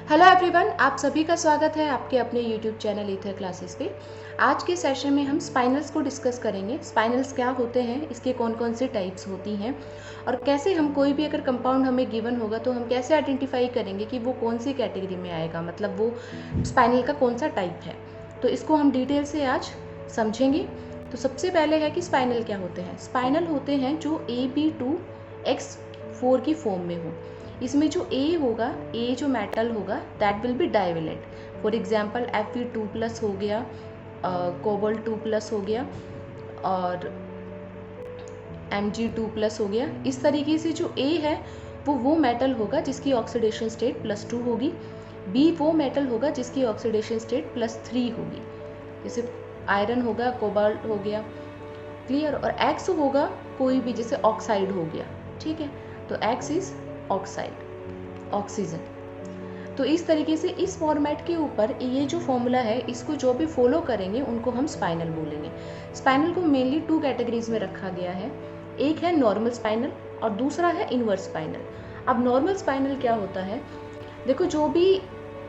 Hello everyone, आप सभी का स्वागत है आपके अपने यूट्यूब चैनल ईथर क्लासेस पे। आज के सेशन में हम स्पाइनल्स को डिस्कस करेंगे। स्पाइनल्स क्या होते हैं, इसके कौन कौन से टाइप्स होती हैं और कैसे हम कोई भी अगर कंपाउंड हमें गिवन होगा तो हम कैसे आइडेंटिफाई करेंगे कि वो कौन सी कैटेगरी में आएगा, मतलब वो स्पाइनल का कौन सा टाइप है। तो इसको हम डिटेल से आज समझेंगे। तो सबसे पहले है कि स्पाइनल क्या होते हैं। स्पाइनल होते हैं जो AB2X4 की फॉर्म में हो। इसमें जो ए होगा, ए जो मेटल होगा that will be divalent. For example Fe2+ हो गया, कोबाल्ट 2+ हो गया और Mg2+ हो गया। इस तरीके से जो ए है वो मेटल होगा जिसकी ऑक्सीडेशन स्टेट +2 होगी। बी वो मेटल होगा जिसकी ऑक्सीडेशन स्टेट +3 होगी, जैसे आयरन होगा, कोबाल्ट हो गया, क्लियर। और एक्स होगा कोई भी, जैसे ऑक्साइड हो गया, ठीक है। तो एक्स इज ऑक्साइड, ऑक्सीजन। तो इस तरीके से इस फॉर्मेट के ऊपर ये जो फॉर्मूला है, इसको जो भी फॉलो करेंगे उनको हम स्पाइनल बोलेंगे। स्पाइनल को मेनली 2 कैटेगरीज में रखा गया है। एक है नॉर्मल स्पाइनल और दूसरा है इनवर्स स्पाइनल। अब नॉर्मल स्पाइनल क्या होता है, देखो जो भी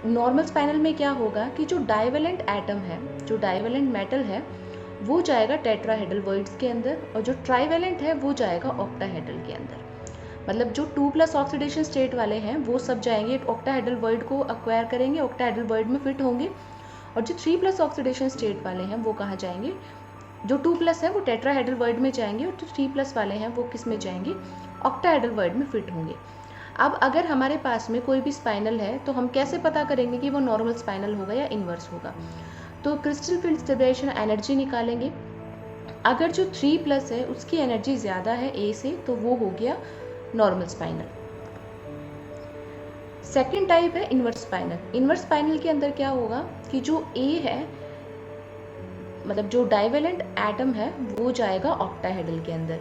नॉर्मल स्पाइनल में क्या होगा कि जो डाइवेलेंट एटम है, जो डाइवेलेंट मेटल है, वो जाएगा टेट्राहेड्रल वर्ड्स के अंदर और जो ट्राइवेलेंट है वो जाएगा ऑक्टाहेड्रल के अंदर। मतलब जो 2+ ऑक्सीडेशन स्टेट वाले हैं वो सब जाएंगे ऑक्टाहेड्रल वर्ड को अक्वायर करेंगे, ऑक्टाहेड्रल वर्ड में फिट होंगे। और जो 3+ ऑक्सीडेशन स्टेट वाले हैं वो कहाँ जाएंगे, जो 2+ है वो टेट्राहेड्रल वर्ड में जाएंगे और जो 3+ वाले हैं वो किस में जाएंगे, ऑक्टाहेड्रल वर्ड में फिट होंगे। अब अगर हमारे पास में कोई भी स्पाइनल है तो हम कैसे पता करेंगे कि वो नॉर्मल स्पाइनल होगा या इनवर्स होगा। तो क्रिस्टल फील्ड स्टेबलाइजेशन एनर्जी निकालेंगे। अगर जो 3+ है उसकी एनर्जी ज़्यादा है ए से तो वो हो गया नॉर्मल स्पाइनल। सेकेंड टाइप है इनवर्स स्पाइनल। इनवर्स स्पाइनल के अंदर क्या होगा कि जो ए है, मतलब जो डाइवेलेंट एटम है वो जाएगा ऑक्टाहेड्रल के अंदर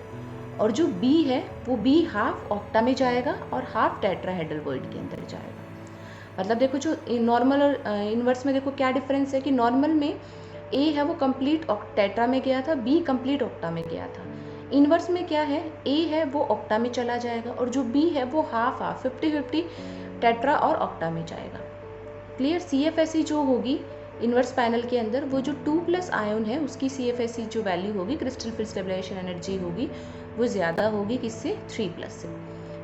और जो बी है वो बी हाफ ऑक्टा में जाएगा और हाफ टेट्राहेड्रल वर्ड के अंदर जाएगा। मतलब देखो जो नॉर्मल और इनवर्स में देखो क्या डिफरेंस है कि नॉर्मल में ए है वो कंप्लीट टेट्रा में गया था, बी कंप्लीट ऑक्टा में गया था। इनवर्स में क्या है, ए है वो ऑक्टा में चला जाएगा और जो बी है वो हाफ 50-50 टेट्रा और ऑक्टा में जाएगा, क्लियर। CFSE जो होगी इनवर्स पैनल के अंदर, वो जो 2+ आयन है उसकी CFSE जो वैल्यू होगी, क्रिस्टल फील्ड स्टेबलाइजेशन एनर्जी होगी, वो ज़्यादा होगी किससे, 3+ से,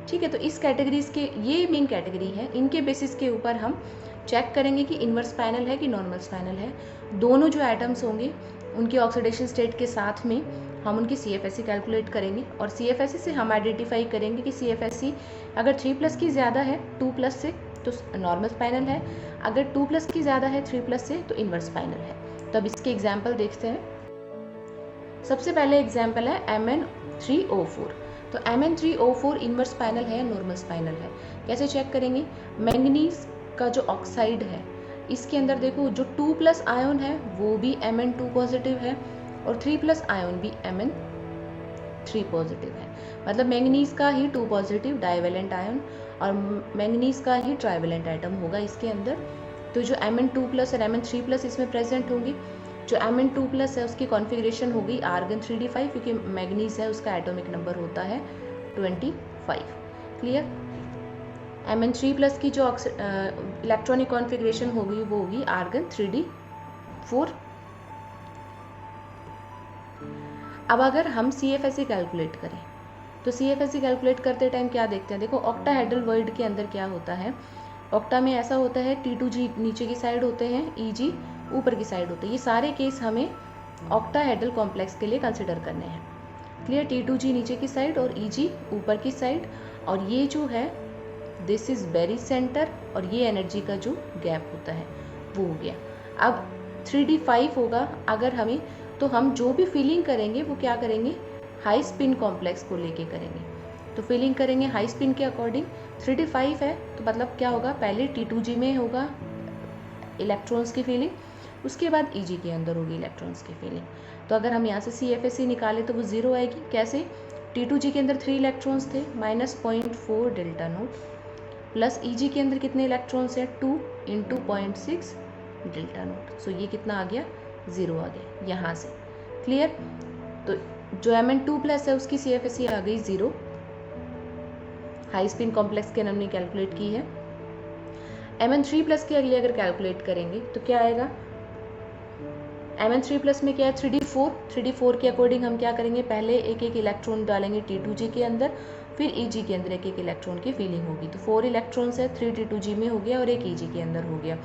ठीक है। तो इस कैटेगरीज के ये मेन कैटेगरी है, इनके बेसिस के ऊपर हम चेक करेंगे कि इनवर्स पैनल है कि नॉर्मल पैनल है। दोनों जो एटम्स होंगे उनके ऑक्सीडेशन स्टेट के साथ में हम उनकी CFSE कैलकुलेट करेंगे और CFSE से हम आइडेंटिफाई करेंगे कि CFSE अगर 3+ की ज़्यादा है 2+ से तो नॉर्मल पैनल है, अगर 2+ की ज़्यादा है 3+ से तो इनवर्स पैनल है। तो अब इसके एग्जाम्पल देखते हैं। सबसे पहले एग्जाम्पल है Mn3O4। तो Mn3O4 इनवर्स पैनल है या नॉर्मल पैनल है, कैसे चेक करेंगे। मैंगनीज का जो ऑक्साइड है इसके अंदर देखो जो 2+ आयन है वो भी Mn2 पॉजिटिव है और 3+ आयन भी Mn3 पॉजिटिव है। मतलब मैंगनीज का ही 2 पॉजिटिव डाइवेलेंट आयन और मैंगनीज का ही ट्राइवेलेंट एटम होगा इसके अंदर। तो जो Mn2+ और Mn3+ इसमें प्रेजेंट होंगी। जो Mn2+ है उसकी कॉन्फ़िगरेशन होगी आर्गन 3d5, क्योंकि मैग्नीज है उसका एटॉमिक नंबर होता है 25, क्लियर। Mn3+ की जो इलेक्ट्रॉनिक कॉन्फ़िगरेशन होगी वो होगी आर्गन 3d4। अब अगर हम CFSE कैलकुलेट करें तो CFSE कैलकुलेट करते टाइम क्या देखते हैं, देखो ऑक्टाहेड्रल वर्ड के अंदर क्या होता है, ऑक्टा में ऐसा होता है T2G नीचे की साइड होते हैं, EG ऊपर की साइड होते हैं। ये सारे केस हमें ऑक्टाहेड्रल कॉम्प्लेक्स के लिए कंसिडर करने हैं, क्लियर। T2G नीचे की साइड और EG ऊपर की साइड, और ये जो है दिस इज वेरी सेंटर और ये एनर्जी का जो गैप होता है वो हो गया। अब 3d5 होगा अगर हमें, तो हम जो भी फीलिंग करेंगे वो क्या करेंगे, हाई स्पिन कॉम्प्लेक्स को लेके करेंगे। तो फीलिंग करेंगे हाई स्पिन के अकॉर्डिंग। 3d5 है तो मतलब क्या होगा, पहले T2G में होगा इलेक्ट्रॉन्स की फीलिंग, उसके बाद EG के अंदर होगी इलेक्ट्रॉन्स की फीलिंग। तो अगर हम यहाँ से CFSE निकाले तो वो 0 आएगी। कैसे, T2G के अंदर 3 इलेक्ट्रॉन्स थे, -0.4 डेल्टा नोट, प्लस EG के अंदर कितने इलेक्ट्रॉन्स हैं, 2 × 0.6 डेल्टा नोट। सो ये कितना आ गया, 0 आ गया यहाँ से, क्लियर। तो जो Mn2+ है उसकी CFSE आ गई 0, हाई स्पिन कॉम्प्लेक्स के हमने कैलकुलेट की है। Mn3+ के अगले अगर कैलकुलेट करेंगे तो क्या आएगा, Mn3+ में क्या है 3d4, 3d4 के अकॉर्डिंग हम क्या करेंगे, पहले एक एक इलेक्ट्रॉन डालेंगे T2G के अंदर, फिर Eg के अंदर एक एक इलेक्ट्रॉन की फिलिंग होगी। तो 4 इलेक्ट्रॉन्स है, 3 T2G में हो गया और एक Eg के अंदर हो गया।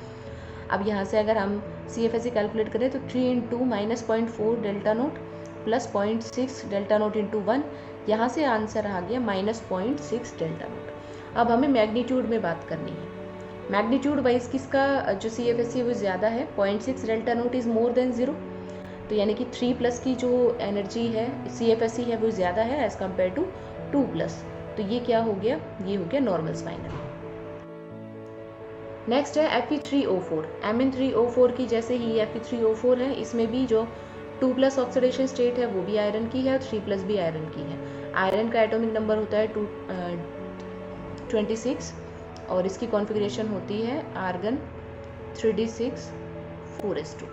अब यहाँ से अगर हम CFSE कैलकुलेट करें तो 3 into -0.4 delta naught plus 0.6 delta naught into 1, यहाँ से आंसर आ गया -0.6 डेल्टा नोट। अब हमें मैग्नीट्यूड में बात करनी है। मैग्नीट्यूड वाइज किसका जो CFSE वो ज़्यादा है, 0.6 delta naught is more than 0, तो यानी कि 3+ की जो एनर्जी है CFSE है वो ज़्यादा है एज़ कम्पेयर टू 2+। तो ये क्या हो गया, ये हो गया नॉर्मल स्पाइनल। नेक्स्ट है Fe3O4। Mn3O4 की जैसे ही Fe3O4 है, इसमें भी जो 2+ ऑक्सीडेशन स्टेट है वो भी आयरन की है और 3+ भी आयरन की है। आयरन का एटॉमिक नंबर होता है 26 और इसकी कॉन्फ़िगरेशन होती है आर्गन 3d6 4s2।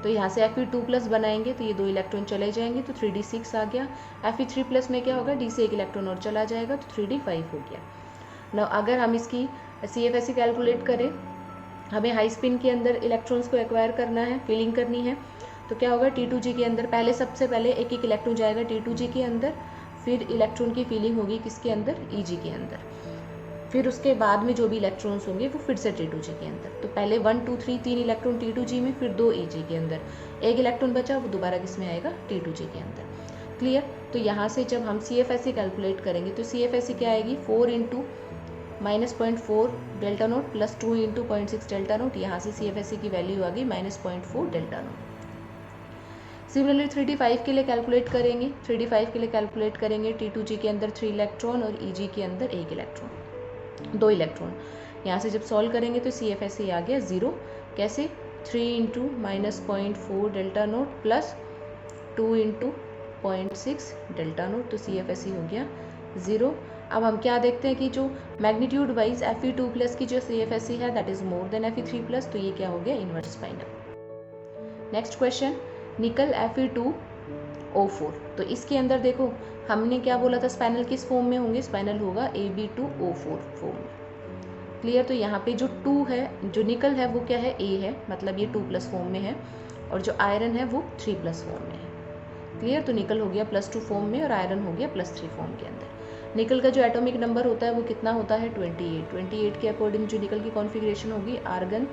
तो यहाँ से Fe2+ बनाएंगे तो ये 2 इलेक्ट्रॉन चले जाएंगे तो 3d6 आ गया। Fe3+ में क्या होगा, d से 1 इलेक्ट्रॉन और चला जाएगा तो 3d5 हो गया। ना अगर हम इसकी CFSE कैलकुलेट करें, हमें हाई स्पिन के अंदर इलेक्ट्रॉन्स को एक्वायर करना है, फिलिंग करनी है, तो क्या होगा T2G के अंदर पहले सबसे पहले एक एक इलेक्ट्रॉन जाएगा T2G के अंदर, फिर इलेक्ट्रॉन की फिलिंग होगी किसके अंदर, Eg के अंदर, फिर उसके बाद में जो भी इलेक्ट्रॉन्स होंगे वो फिर से T2G के अंदर। तो पहले 1 2 3 3 इलेक्ट्रॉन T2G में, फिर 2 Eg के अंदर, एक इलेक्ट्रॉन बचा वो दोबारा किस में आएगा, T2G के अंदर। क्लियर। तो यहाँ से जब हम CFSE कैलकुलेट करेंगे तो CFSE क्या आएगी, 4 into -0.4 delta naught plus 2 into 0.6 delta naught, यहाँ से CFSE की वैल्यू आ गई -0.4 डेल्टा नोट। सिमिलरली 3d5 के लिए कैलकुलेट करेंगे, 3d5 के लिए कैलकुलेट करेंगे T2G के अंदर 3 इलेक्ट्रॉन और Eg के अंदर 1 इलेक्ट्रॉन, 2 इलेक्ट्रॉन। यहाँ से जब सॉल्व करेंगे तो CFSE आ गया 0। कैसे, 3 into -0.4 delta naught plus 2 into 0.6 delta naught, तो CFSE हो गया 0। अब हम क्या देखते हैं कि जो मैग्नीट्यूड वाइज Fe2+ की जो CFSE है that is more than Fe3+, तो ये क्या हो गया, इन्वर्स स्पाइनल। नेक्स्ट क्वेश्चन, निकल Fe2O4। तो इसके अंदर देखो हमने क्या बोला था, स्पाइनल किस फॉर्म में होंगे, स्पाइनल होगा Ab2O4 फॉर्म में। क्लियर। तो यहाँ पे जो 2 है, जो निकल है वो क्या है, A है, मतलब ये 2+ फॉर्म में है, और जो आयरन है वो 3+ फॉर्म में है। क्लियर। तो निकल हो गया +2 फॉर्म में और आयरन हो गया +3 फॉर्म के अंदर। निकल का जो एटॉमिक नंबर होता है वो कितना होता है, 28। 28 के अकॉर्डिंग जो निकल की कॉन्फ़िगरेशन होगी, आर्गन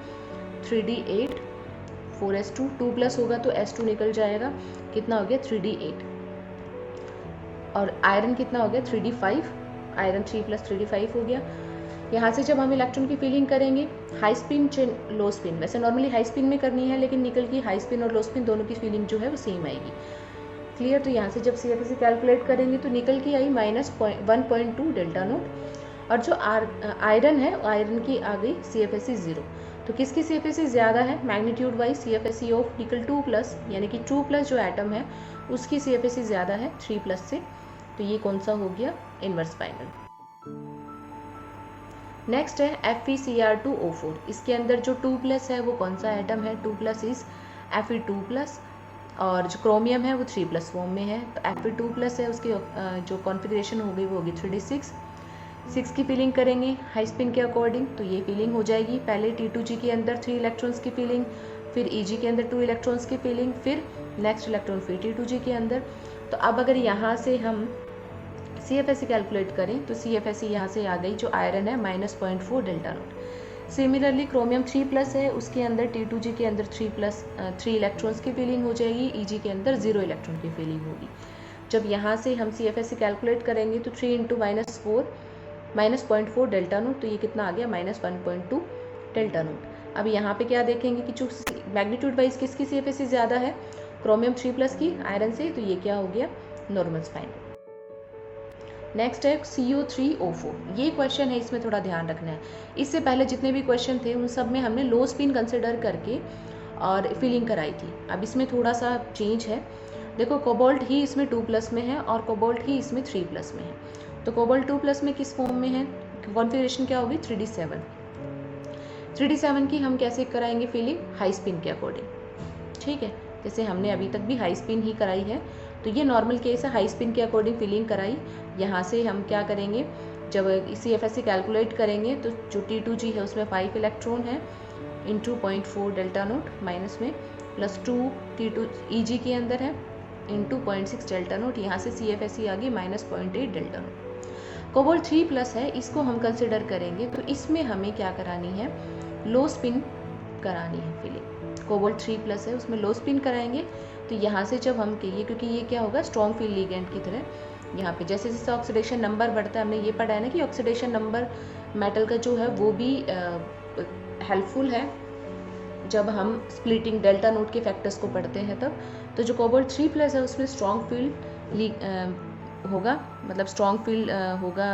3d8 4s2, 2+ होगा तो s2 निकल जाएगा, कितना हो गया 3d8, और आयरन कितना हो गया 3d5, आयरन 3+ 3d5 हो गया। यहाँ से जब हम इलेक्ट्रॉन की फिलिंग करेंगे, हाई स्पिन लो स्पिन, वैसे नॉर्मली हाई स्पिन में करनी है, लेकिन निकल की हाई स्पिन और लो स्पिन दोनों की फिलिंग जो है वो सेम आएगी। क्लियर। तो यहाँ से जब CFSE कैलकुलेट करेंगे तो निकल की आई -1.2 डेल्टा नोट, और जो आयरन है, आयरन की आ गई CFSE 0। तो किसकी CFSE ज़्यादा है, मैग्नीट्यूड वाइज CFSE ऑफ निकल 2+, यानी कि 2+ जो एटम है उसकी CFSE ज़्यादा है 3+ से। तो ये कौन सा हो गया, इन्वर्स स्पाइनल। नेक्स्ट है FeCr2O4। इसके अंदर जो 2+ है वो कौन सा एटम है, 2+ इज Fe2+, और जो क्रोमियम है वो 3+ फॉर्म में है। तो Fe2+ है, उसकी जो कॉन्फ़िगरेशन होगी वो होगी 3d6। 6 की फिलिंग करेंगे हाई स्पिन के अकॉर्डिंग, तो ये फिलिंग हो जाएगी, पहले T2G के अंदर 3 इलेक्ट्रॉन्स की फिलिंग, फिर Eg के अंदर 2 इलेक्ट्रॉन्स की फिलिंग, फिर नेक्स्ट इलेक्ट्रॉन फिर T2G के अंदर। तो अब अगर यहाँ से हम CFSE कैलकुलेट करें तो CFSE यहाँ से आ गई, जो आयरन है -0.4 डेल्टा नोट। सिमिलरली क्रोमियम 3+ है, उसके अंदर T2G के अंदर 3 इलेक्ट्रॉन्स की फिलिंग हो जाएगी, Eg के अंदर 0 इलेक्ट्रॉन की फिलिंग होगी। जब यहाँ से हम CFSE कैलकुलेट करेंगे तो 3 इंटू -0.4 डेल्टा नोट, तो ये कितना आ गया, -1.2 डेल्टा नोट। अब यहाँ पे क्या देखेंगे कि जो मैग्नीट्यूड वाइज किसकी CFSE ज़्यादा है, क्रोमियम 3+ की आयरन से, तो ये क्या हो गया, नॉर्मल स्पाइनल। नेक्स्ट है CO3O4। ये क्वेश्चन है, इसमें थोड़ा ध्यान रखना है। इससे पहले जितने भी क्वेश्चन थे उन सब में हमने लो स्पिन कंसिडर करके और फिलिंग कराई थी। अब इसमें थोड़ा सा चेंज है। देखो कोबाल्ट ही इसमें 2+ में है और कोबाल्ट ही इसमें 3+ में है। तो कोबाल्ट 2+ में किस फॉर्म में है, कॉन्फ़िगरेशन क्या होगी, 3d7। 3d7 की हम कैसे कराएंगे फिलिंग, हाई स्पिन के अकॉर्डिंग। ठीक है, जैसे हमने अभी तक भी हाई स्पिन ही कराई है, तो ये नॉर्मल केस है, हाई स्पिन के अकॉर्डिंग फिलिंग कराई। यहाँ से हम क्या करेंगे, जब CFSE कैलकुलेट करेंगे तो जो T2G है उसमें 5 इलेक्ट्रॉन है इंटू 0.4 डेल्टा नोट माइनस में प्लस 2 T2EG के अंदर है इंटू 0.6 डेल्टा नोट, यहाँ से CFSE आ गई -0.8 डेल्टा नोट। कोबाल्ट 3+ है, इसको हम कंसिडर करेंगे तो इसमें हमें क्या करानी है, लो स्पिन करानी है फिलिंग। कोबाल्ट 3+ है उसमें लो स्पिन कराएंगे तो यहाँ से जब हम कहिए, क्योंकि ये क्या होगा स्ट्रॉन्ग फील्ड लिगेंड की तरह, यहाँ पे जैसे जैसे ऑक्सीडेशन नंबर बढ़ता है, हमने ये पढ़ा है ना कि ऑक्सीडेशन नंबर मेटल का जो है वो भी हेल्पफुल है जब हम स्प्लिटिंग डेल्टा नोट के फैक्टर्स को पढ़ते हैं तब। तो जो कोबाल्ट 3+ है उसमें स्ट्रॉन्ग फील्ड होगा, मतलब स्ट्रॉन्ग फील्ड होगा,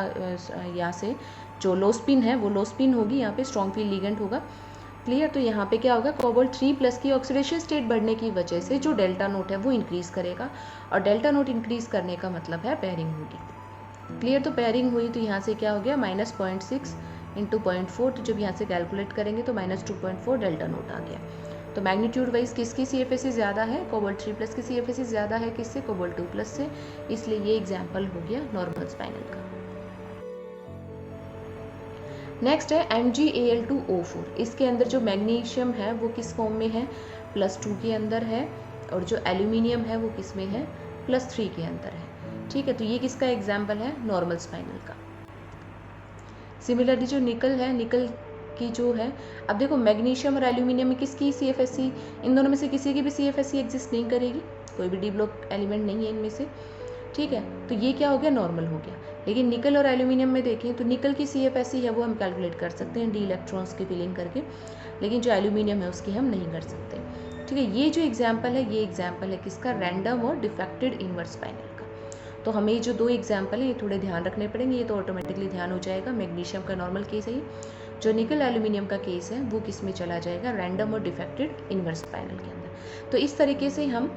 यहाँ से जो लो स्पिन है वो लो स्पिन होगी, यहाँ पे स्ट्रॉन्ग फील्ड लिगेंड होगा। क्लियर। तो यहाँ पे क्या होगा, कोबाल्ट 3+ की ऑक्सीडेशन स्टेट बढ़ने की वजह से जो डेल्टा नोट है वो इंक्रीज़ करेगा, और डेल्टा नोट इंक्रीज़ करने का मतलब है पेयरिंग होगी। क्लियर। तो पेयरिंग हुई तो यहाँ से क्या हो गया -0.6 इंटू 0.4, तो जब यहाँ से कैलकुलेट करेंगे तो -2.4 डेल्टा नोट आ गया। तो मैग्नीट्यूड वाइज किसकी CFSE ज़्यादा है, कोबाल्ट 3+ की CFSE ज़्यादा है किससे, कोबाल्ट 2+ से, इसलिए ये एग्जाम्पल हो गया नॉर्मल स्पाइनल का। नेक्स्ट है MgAl2O4, इसके अंदर जो मैग्नीशियम है वो किस फॉर्म में है, +2 के अंदर है, और जो एल्यूमिनियम है वो किस में है, +3 के अंदर है। ठीक है, तो ये किसका एग्जाम्पल है, नॉर्मल स्पाइनल का। सिमिलरली जो निकल है, निकल की जो है, अब देखो मैग्नीशियम और एल्यूमिनियम में किसकी CFSE, इन दोनों में से किसी की भी CFSE एग्जिस्ट नहीं करेगी, कोई भी डी ब्लॉक एलिमेंट नहीं है इनमें से। ठीक है, तो ये क्या हो गया, नॉर्मल हो गया। लेकिन निकल और एल्यूमिनियम में देखें तो निकल की CFSE है वो हम कैलकुलेट कर सकते हैं D इलेक्ट्रॉन्स की फिलिंग करके, लेकिन जो एल्यूमिनियम है उसकी हम नहीं कर सकते। ठीक है, ये जो एग्जाम्पल है ये एग्जाम्पल है किसका, रैंडम और डिफेक्टेड इन्वर्स स्पाइनल का। तो हमें ये जो 2 एग्जाम्पल है ये थोड़े ध्यान रखने पड़ेंगे, ये तो ऑटोमेटिकली ध्यान हो जाएगा। मैग्नीशियम का नॉर्मल केस है, जो निकल एल्यूमिनियम का केस है वो किस में चला जाएगा, रैंडम और डिफेक्टेड इन्वर्स स्पाइनल के अंदर। तो इस तरीके से हम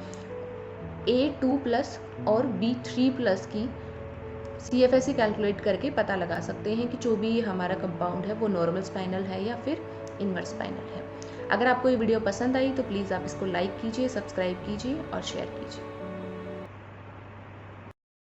A2+ और B3+ की CFSE कैलकुलेट करके पता लगा सकते हैं कि जो भी हमारा कंपाउंड है वो नॉर्मल स्पाइनल है या फिर इन्वर्स स्पाइनल है। अगर आपको ये वीडियो पसंद आई तो प्लीज़ आप इसको लाइक कीजिए, सब्सक्राइब कीजिए और शेयर कीजिए।